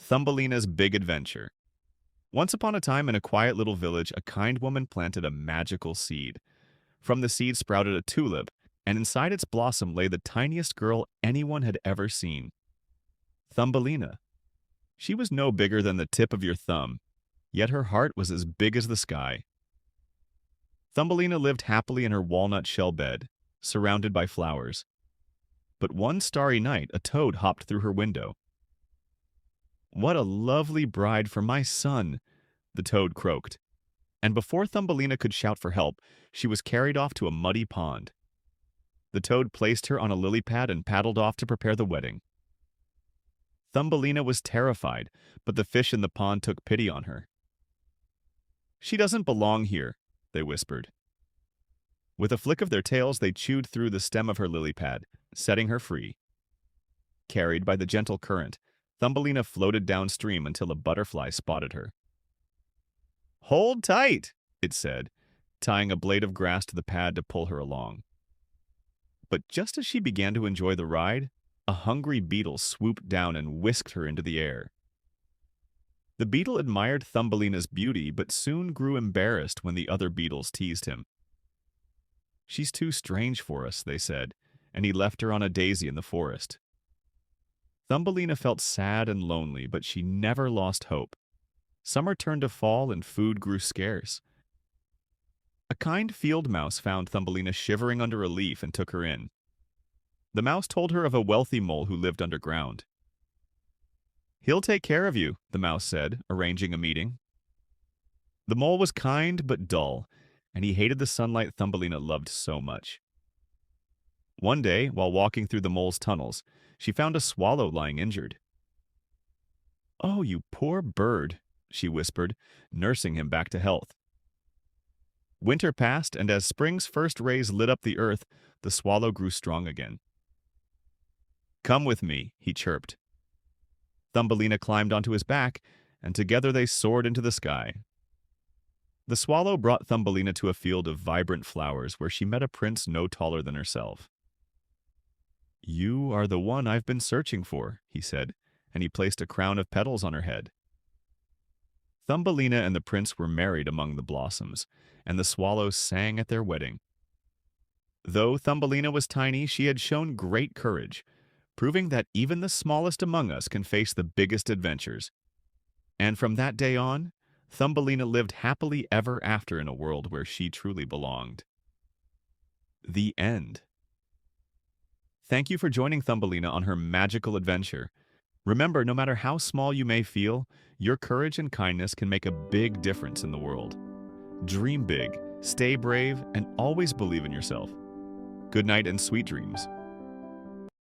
Thumbelina's Big Adventure. Once upon a time in a quiet little village, a kind woman planted a magical seed. From the seed sprouted a tulip, and inside its blossom lay the tiniest girl anyone had ever seen. Thumbelina. She was no bigger than the tip of your thumb, yet her heart was as big as the sky. Thumbelina lived happily in her walnut shell bed, surrounded by flowers. But one starry night, a toad hopped through her window. "What a lovely bride for my son!" the toad croaked. And before Thumbelina could shout for help, she was carried off to a muddy pond. The toad placed her on a lily pad and paddled off to prepare the wedding. Thumbelina was terrified, but the fish in the pond took pity on her. "She doesn't belong here," they whispered. With a flick of their tails, they chewed through the stem of her lily pad, setting her free. Carried by the gentle current, Thumbelina floated downstream until a butterfly spotted her. "Hold tight," it said, tying a blade of grass to the pad to pull her along. But just as she began to enjoy the ride, a hungry beetle swooped down and whisked her into the air. The beetle admired Thumbelina's beauty, but soon grew embarrassed when the other beetles teased him. "She's too strange for us," they said, and he left her on a daisy in the forest. Thumbelina felt sad and lonely, but she never lost hope. Summer turned to fall and food grew scarce. A kind field mouse found Thumbelina shivering under a leaf and took her in. The mouse told her of a wealthy mole who lived underground. "He'll take care of you," the mouse said, arranging a meeting. The mole was kind but dull, and he hated the sunlight Thumbelina loved so much. One day, while walking through the mole's tunnels, she found a swallow lying injured. "Oh, you poor bird," she whispered, nursing him back to health. Winter passed, and as spring's first rays lit up the earth, the swallow grew strong again. "Come with me," he chirped. Thumbelina climbed onto his back, and together they soared into the sky. The swallow brought Thumbelina to a field of vibrant flowers where she met a prince no taller than herself. "You are the one I've been searching for," he said, and he placed a crown of petals on her head. Thumbelina and the prince were married among the blossoms, and the swallows sang at their wedding. Though Thumbelina was tiny, she had shown great courage, proving that even the smallest among us can face the biggest adventures. And from that day on, Thumbelina lived happily ever after in a world where she truly belonged. The end. Thank you for joining Thumbelina on her magical adventure. Remember, no matter how small you may feel, your courage and kindness can make a big difference in the world. Dream big, stay brave, and always believe in yourself. Good night and sweet dreams.